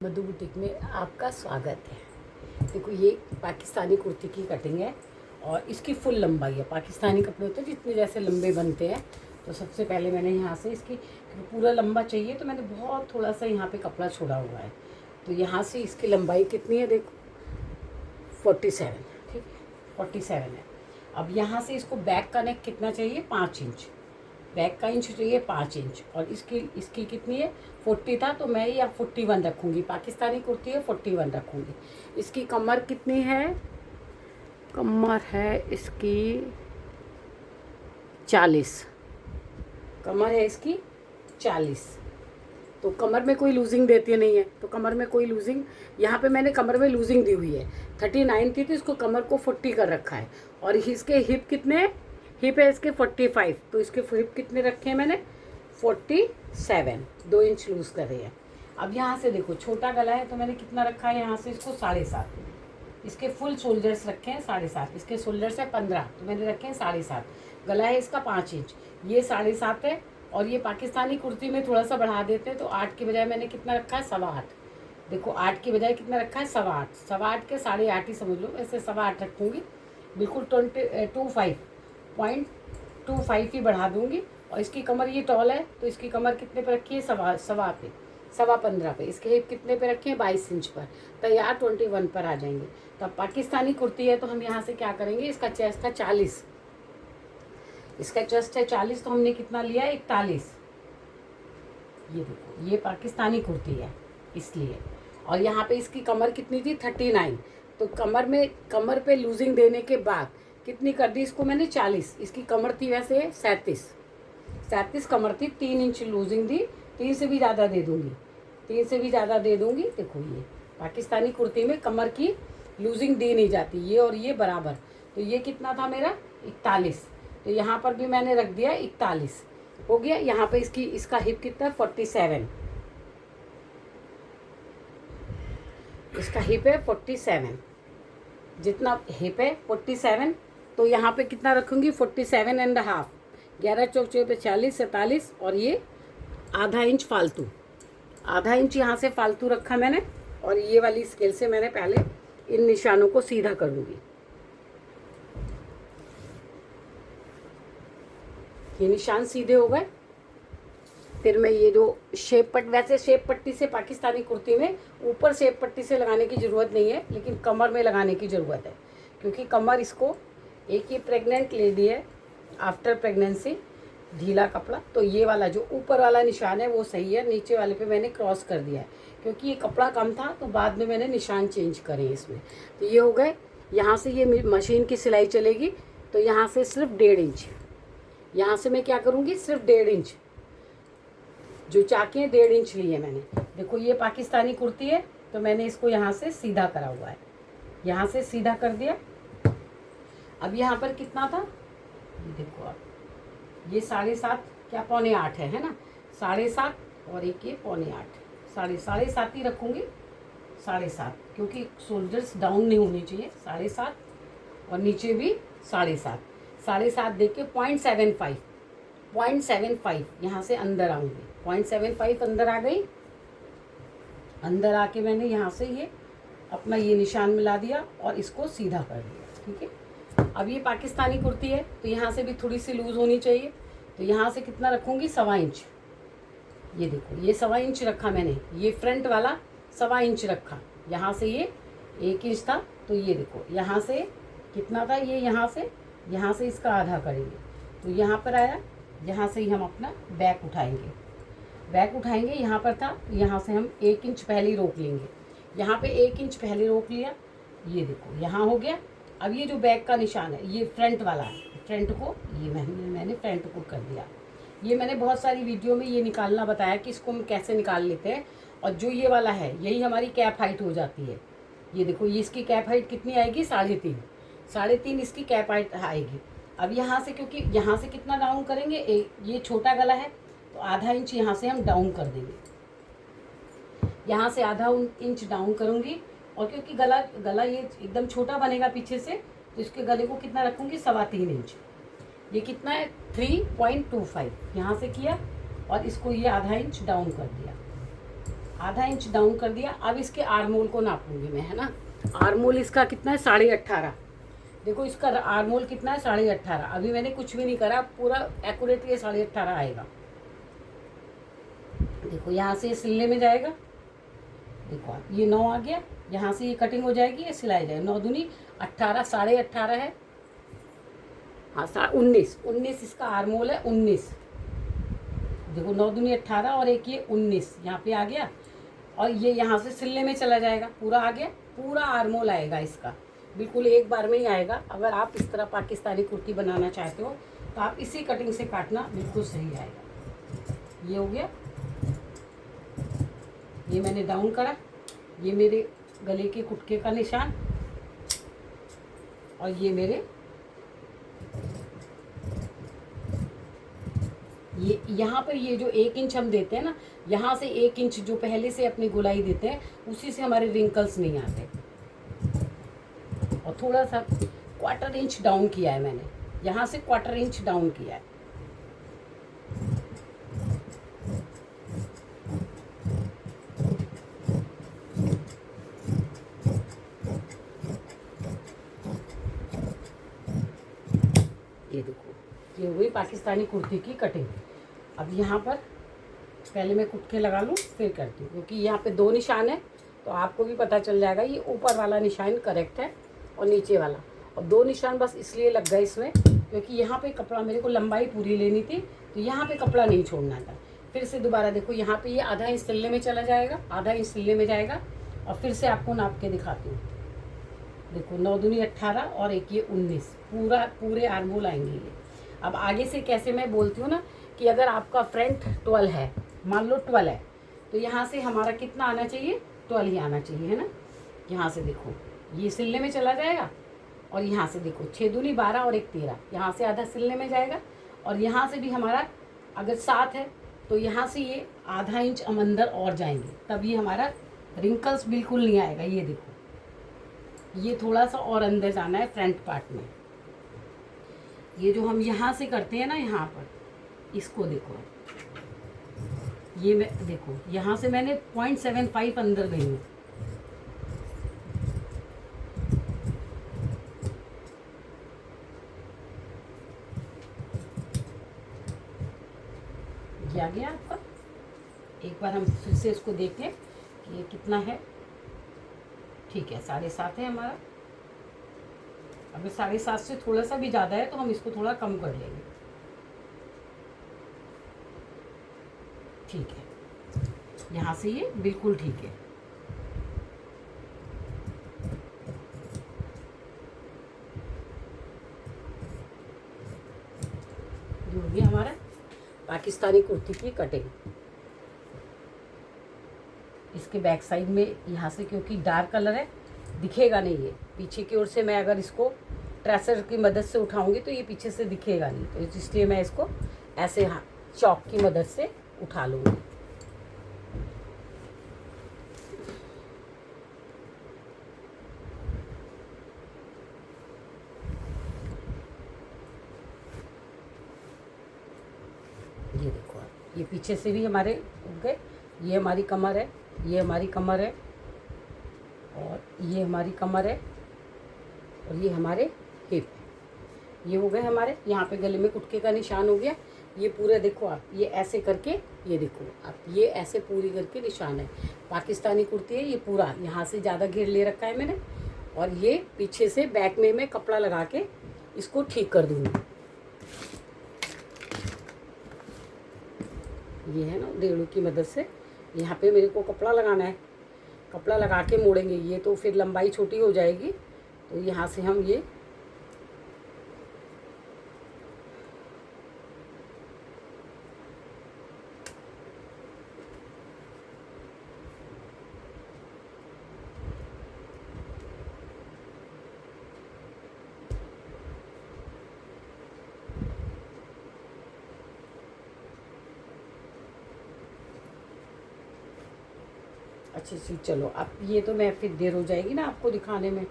मधु boutique में आपका स्वागत है। देखो ये पाकिस्तानी कुर्ती की कटिंग है और इसकी फुल लंबाई है। पाकिस्तानी कपड़े होते हैं जितने जैसे लंबे बनते हैं, तो सबसे पहले मैंने यहाँ से इसकी पूरा लंबा चाहिए तो मैंने बहुत थोड़ा सा यहाँ पे कपड़ा छोड़ा हुआ है। तो यहाँ से इसकी लंबाई कितनी है देखो 47, ठीक है 47 है। अब यहाँ से इसको बैक का नेक कितना चाहिए 5 इंच, बैक का इंच चाहिए 5 इंच और इसकी कितनी है 40 था तो मैं या 41 रखूँगी। पाकिस्तानी कुर्ती है 41 रखूँगी। इसकी कमर कितनी है, कमर है इसकी 40, कमर है इसकी 40। तो कमर में कोई लूजिंग देती नहीं है, तो कमर में कोई लूजिंग, यहाँ पे मैंने कमर में लूजिंग दी हुई है 39 थी तो इसको कमर को 40 कर रखा है। और इसके हिप कितने, हिप है इसके 45, तो इसके हिप कितने रखे हैं मैंने 47, 2 इंच लूज़ कर रहे हैं। अब यहाँ से देखो छोटा गला है तो मैंने कितना रखा है यहाँ से इसको 7.5, इसके फुल शोल्डर्स रखे हैं 7.5, इसके शोल्डर्स है 15 तो मैंने रखे हैं 7.5, गला है इसका 5 इंच, ये 7.5 है। और ये पाकिस्तानी कुर्ती में थोड़ा सा बढ़ा देते हैं तो 8 के बजाय मैंने कितना रखा है 8.25, देखो 8 के बजाय कितना रखा है 8.25, 8.25 के 8.5 ही समझ लो, ऐसे 8.25 रखूँगी, बिल्कुल 25 ही बढ़ा दूंगी। और इसकी कमर ये टॉल है तो इसकी कमर कितने पे रखी है 15 पे, इसके हिप कितने पे रखे हैं 22 इंच पर, तैयार 21 पर आ जाएंगे। तो अब पाकिस्तानी कुर्ती है तो हम यहाँ से क्या करेंगे, इसका चेस्ट है 40, इसका चेस्ट है 40 तो हमने कितना लिया 41, ये देखो ये पाकिस्तानी कुर्ती है इसलिए। और यहाँ पे इसकी कमर कितनी थी 39, तो कमर पे लूजिंग देने के बाद कितनी कर दी इसको मैंने 40, इसकी कमर थी वैसे 37 कमर थी, 3 इंच लूजिंग दी, 3 से भी ज़्यादा दे दूँगी, 3 से भी ज़्यादा दे दूँगी। देखो ये पाकिस्तानी कुर्ती में कमर की लूजिंग दी नहीं जाती, ये और ये बराबर, तो ये कितना था मेरा 41, तो यहाँ पर भी मैंने रख दिया 41 हो गया। यहाँ पे इसका हिप कितना 47, इसका हिप है 47, जितना हिप है 47 तो यहाँ पे कितना रखूँगी 47.5, 11 चौक 40 47 और ये आधा इंच फालतू, आधा इंच यहाँ से फालतू रखा मैंने। और ये वाली स्केल से मैंने पहले इन निशानों को सीधा करूँगी, ये निशान सीधे हो गए। फिर मैं ये जो वैसे शेप पट्टी से पाकिस्तानी कुर्ती में ऊपर शेप पट्टी से लगाने की ज़रूरत नहीं है, लेकिन कमर में लगाने की ज़रूरत है, क्योंकि कमर इसको एक ये प्रेग्नेंट लेडी है आफ्टर प्रेगनेंसी, ढीला कपड़ा, तो ये वाला जो ऊपर वाला निशान है वो सही है, नीचे वाले पे मैंने क्रॉस कर दिया है क्योंकि ये कपड़ा कम था तो बाद में मैंने निशान चेंज करे इसमें। तो ये हो गए, यहाँ से ये मशीन की सिलाई चलेगी तो यहाँ से सिर्फ 1.5 इंच, यहाँ से मैं क्या करूँगी सिर्फ 1.5 इंच, जो चाके 1.5 इंच लिए मैंने। देखो ये पाकिस्तानी कुर्ती है तो मैंने इसको यहाँ से सीधा करा हुआ है, यहाँ से सीधा कर दिया। अब यहाँ पर कितना था ये देखो, आप ये 7.5 क्या 7.25 है ना, 7.5 और एक ये 7.25, 7.5 ही रखूँगी, 7.5 क्योंकि शोल्डर्स डाउन नहीं होनी चाहिए, 7.5 और नीचे भी 7.5 दे के 0.75 यहाँ से अंदर आऊँगी, 0.75 अंदर आ गई। अंदर आके मैंने यहाँ से ये अपना ये निशान मिला दिया और इसको सीधा कर दिया, ठीक है। अब ये पाकिस्तानी कुर्ती है तो यहाँ से भी थोड़ी सी लूज़ होनी चाहिए, तो यहाँ से कितना रखूँगी 1.25 इंच, ये देखो ये 1.25 इंच रखा मैंने, ये फ्रंट वाला 1.25 इंच रखा, यहाँ से ये 1 इंच था तो ये देखो यहाँ से कितना था, ये यहाँ से इसका आधा करेंगे तो यहाँ पर आया, यहाँ से ही हम अपना बैक उठाएंगे, यहाँ पर था तो यहाँ से हम 1 इंच पहले रोक लेंगे, यहाँ पे 1 इंच पहले रोक लिया, ये देखो यहाँ हो गया। अब ये जो बैक का निशान है ये फ्रंट वाला है, फ्रंट को ये मैंने फ्रंट को कर दिया। ये मैंने बहुत सारी वीडियो में ये निकालना बताया कि इसको हम कैसे निकाल लेते हैं। और जो ये वाला है यही हमारी कैप हाइट हो जाती है, ये देखो ये इसकी कैप हाइट कितनी आएगी 3.5 इसकी कैप हाइट आएगी। अब यहाँ से क्योंकि यहाँ से कितना डाउन करेंगे, ये छोटा गला है तो आधा इंच यहाँ से हम डाउन कर देंगे, यहाँ से आधा इंच डाउन करूँगी। और क्योंकि गला ये एकदम छोटा बनेगा पीछे से तो इसके गले को कितना रखूँगी 3.25 इंच, ये कितना है 3.25 यहाँ से किया और इसको ये आधा इंच डाउन कर दिया। आधा इंच डाउन कर दिया। अब इसके आर्मोल को नापूंगी मैं, है ना। आर्मोल इसका कितना है, 18.5। देखो इसका आर्मोल कितना है, 18.5। अभी मैंने कुछ भी नहीं करा, पूरा एक्यूरेट ये 18.5 आएगा। देखो यहाँ से ये सिलने में जाएगा, देखो आप ये 9 आ गया, यहाँ से ये कटिंग हो जाएगी, ये सिलाई जाएगी। 9 दूनी 18, 18.5 है, हाँ 19 इसका आर्मोल है, 19। देखो 9 दूनी 18 और एक ये 19 यहाँ पे आ गया, और ये यहाँ से सिलने में चला जाएगा, पूरा आ गया। पूरा आर्मोल आएगा इसका, बिल्कुल एक बार में ही आएगा। अगर आप इस तरह पाकिस्तानी कुर्ती बनाना चाहते हो तो आप इसी कटिंग से काटना, बिल्कुल सही आएगा। ये हो गया, ये मैंने डाउन करा, ये मेरे गले के कुटके का निशान, और ये मेरे ये यहाँ पर ये जो 1 इंच हम देते हैं ना, यहाँ से 1 इंच जो पहले से अपनी गोलाई देते हैं, उसी से हमारे रिंकल्स नहीं आते। और थोड़ा सा 1/4 इंच डाउन किया है मैंने, यहाँ से 1/4 इंच डाउन किया है। ये देखो, ये हुई पाकिस्तानी कुर्ती की कटिंग। अब यहाँ पर पहले मैं कुटके लगा लूँ, फिर करती हूँ, क्योंकि यहाँ पे 2 निशान है, तो आपको भी पता चल जाएगा ये ऊपर वाला निशान करेक्ट है और नीचे वाला। और 2 निशान बस इसलिए लग गए इसमें, क्योंकि यहाँ पे कपड़ा मेरे को लंबाई पूरी लेनी थी, तो यहाँ पे कपड़ा नहीं छोड़ना था। फिर से दोबारा देखो, यहाँ पे ये आधा इंच सिलने में चला जाएगा, आधा इंच सिलने में जाएगा, और फिर से आपको नाप के दिखाती हूँ। देखो 9 दूनी 18 और एक ये 19, पूरे आर्मोल आएंगे ये। अब आगे से कैसे मैं बोलती हूँ ना, कि अगर आपका फ्रंट 12 है, मान लो 12 है, तो यहाँ से हमारा कितना आना चाहिए, 12 ही आना चाहिए, है ना। यहाँ से देखो ये सिलने में चला जाएगा, और यहाँ से देखो 6 दूनी 12 और एक 13, यहाँ से आधा सिलने में जाएगा, और यहाँ से भी हमारा अगर 7 है तो यहाँ से ये आधा इंच हम अंदर और जाएंगे, तब ये हमारा रिंकल्स बिल्कुल नहीं आएगा। ये देखो, ये थोड़ा सा और अंदर जाना है फ्रंट पार्ट में। ये जो हम यहाँ से करते हैं ना, यहाँ पर इसको देखो, ये मैं देखो यहाँ से मैंने 0.75 अंदर गई हूँ। ये आ गया आपका। एक बार हम फिर से इसको देखें कि ये कितना है। ठीक है, 7.5 है हमारा। अगर 7.5 से थोड़ा सा भी ज़्यादा है तो हम इसको थोड़ा कम कर लेंगे। ठीक है, यहाँ से ये बिल्कुल ठीक है। ये हो गया हमारा पाकिस्तानी कुर्ती की कटिंग। इसके बैक साइड में यहाँ से, क्योंकि डार्क कलर है, दिखेगा नहीं ये पीछे की ओर से। मैं अगर इसको ट्रेसर की मदद से उठाऊंगी तो ये पीछे से दिखेगा नहीं, तो इसलिए मैं इसको ऐसे चॉक की मदद से उठा लूँगी। ये देखो आप, ये पीछे से भी हमारे उठ गए। ये हमारी कमर है, ये हमारी कमर है, और ये हमारी कमर है, और ये हमारे हिप है। ये हो गए हमारे। यहाँ पे गले में कुटके का निशान हो गया। ये पूरा देखो आप, ये ऐसे करके, ये देखो आप, ये ऐसे पूरी करके निशान है। पाकिस्तानी कुर्ती है ये पूरा, यहाँ से ज़्यादा घेर ले रखा है मैंने, और ये पीछे से बैक में मैं कपड़ा लगा के इसको ठीक कर दूँगी। ये है ना, डेड़ू की मदद से यहाँ पे मेरे को कपड़ा लगाना है। कपड़ा लगा के मोड़ेंगे, ये तो फिर लंबाई छोटी हो जाएगी, तो यहाँ से हम ये अच्छी सी। चलो अब ये तो मैं फिर देर हो जाएगी ना आपको दिखाने में।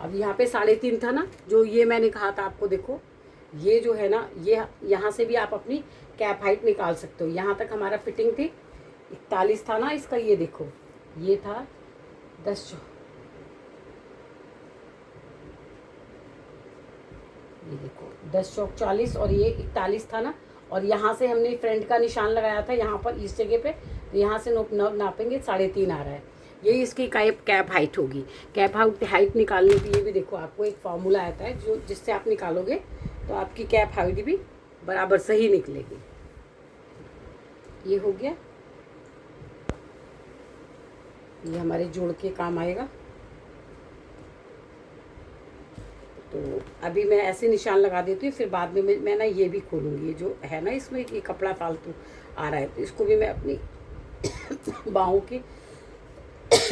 अब यहाँ पे 3.5 था ना, जो ये मैंने कहा था आपको। देखो ये जो है ना, ये यहाँ से भी आप अपनी कैप हाइट निकाल सकते हो। यहाँ तक हमारा फिटिंग थी, 41 था ना इसका, ये देखो ये था 10 ये देखो 10 चौक 40 और ये 41 था ना। और यहाँ से हमने फ्रंट का निशान लगाया था यहाँ पर इस जगह पे, तो यहाँ से नापेंगे 3.5 आ रहा है। यही इसकी कैप हाइट होगी। कैप हाइट निकालने के लिए भी देखो आपको एक फार्मूला आता है जो जिससे आप निकालोगे तो आपकी कैप हाइट भी बराबर सही निकलेगी। ये हो गया, ये हमारे जोड़ के काम आएगा। तो अभी मैं ऐसे निशान लगा देती हूँ, फिर बाद में मैं ना ये भी खोलूँगी। जो है ना इसमें ये कपड़ा फालतू आ रहा है, तो इसको भी मैं अपनी बाहों की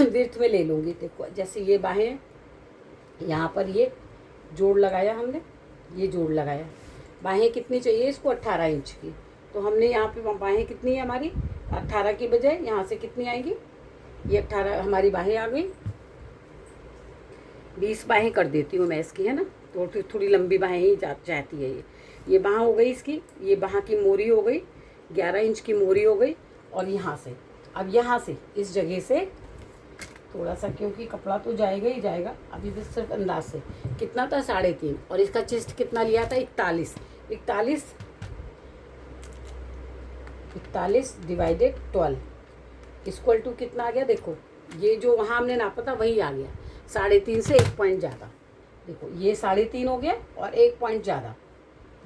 विर्थ में ले लूँगी। देखो जैसे ये बाहें, यहाँ पर ये जोड़ लगाया हमने, ये जोड़ लगाया। बाहें कितनी चाहिए इसको? 18 इंच की। तो हमने यहाँ पे बाहें कितनी है हमारी? 18 की बजाय यहाँ से कितनी आएगी? ये 18 हमारी बाहें आ गई। 20 बाहें कर देती हूँ मैं इसकी, है ना। तो थोड़ी लंबी बाहें ही जाती है ये बाह हो गई इसकी। ये बाह की मोरी हो गई, 11 इंच की मोरी हो गई। और यहाँ से, अब यहाँ से इस जगह से थोड़ा सा, क्योंकि कपड़ा तो जाएगा ही जाएगा, अभी भी सिर्फ अंदाज से कितना था 3.5। और इसका चेस्ट कितना लिया था? 41 डिवाइडेड 12 इक्वल टू कितना आ गया? देखो ये जो वहाँ हमने नापा था वही आ गया, 3.5 से 1 पॉइंट ज़्यादा। देखो ये 3.5 हो गया और 1 पॉइंट ज़्यादा,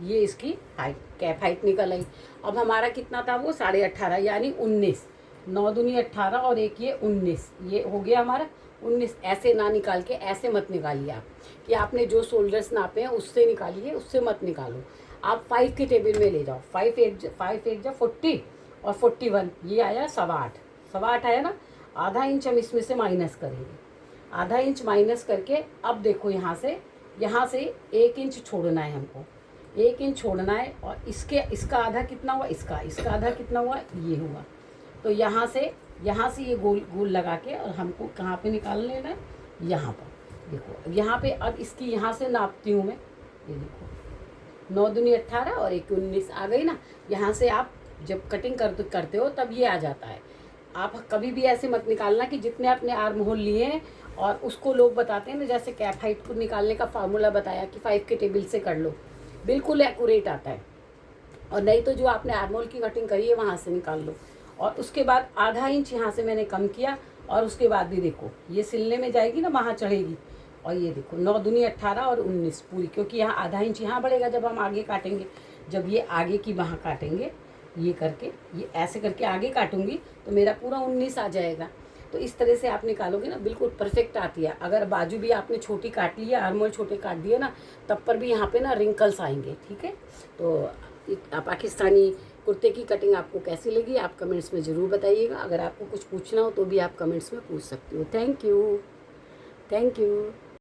ये इसकी हाइट, कैप हाइट निकल आई। अब हमारा कितना था वो? 18.5 यानी 19। 9 दूनी 18 और एक ये 19, ये हो गया हमारा 19। ऐसे ना निकाल के, ऐसे मत निकालिए आप कि आपने जो शोल्डर्स नापे हैं उससे निकालिए, उससे मत निकालो। आप 5 के टेबल में ले जाओ। 5 एक जा 40 और 41, ये आया 8.25 आया ना। आधा इंच हम इसमें से माइनस करेंगे, आधा इंच माइनस करके अब देखो यहाँ से 1 इंच छोड़ना है हमको, 1 इंच छोड़ना है। और इसका आधा कितना हुआ? इसका आधा कितना हुआ? ये हुआ। तो यहाँ से ये गोल लगा के, और हमको कहाँ पे निकाल लेना है? यहाँ पर। देखो यहाँ पे अब इसकी यहाँ से नापती हूँ मैं, ये देखो 9 दूनी 18 और 1 19 आ गई ना। यहाँ से आप जब कटिंग करते हो तब ये आ जाता है। आप कभी भी ऐसे मत निकालना कि जितने आपने आर्म होल लिए हैं, और उसको लोग बताते हैं ना, जैसे कैप हाइट को निकालने का फार्मूला बताया कि 5 के टेबल से कर लो, बिल्कुल एक्यूरेट आता है। और नहीं तो जो आपने आर्म होल की कटिंग करी है वहाँ से निकाल लो। और उसके बाद आधा इंच यहाँ से मैंने कम किया, और उसके बाद भी देखो ये सिलने में जाएगी ना, वहाँ चढ़ेगी। और ये देखो 9 दूनी 18 और 19 पूरी, क्योंकि यहाँ आधा इंच यहाँ बढ़ेगा जब हम आगे काटेंगे। जब ये आगे की बाह काटेंगे, ये करके, ये ऐसे करके आगे काटूंगी तो मेरा पूरा 19 आ जाएगा। तो इस तरह से आप निकालोगे ना, बिल्कुल परफेक्ट आती है। अगर बाजू भी आपने छोटी काट ली है, आर्म होल छोटे काट दिए ना, तब पर भी यहाँ पे ना रिंकल्स आएंगे। ठीक है, तो पाकिस्तानी कुर्ते की कटिंग आपको कैसी लगी आप कमेंट्स में ज़रूर बताइएगा। अगर आपको कुछ पूछना हो तो भी आप कमेंट्स में पूछ सकते हो। Thank you.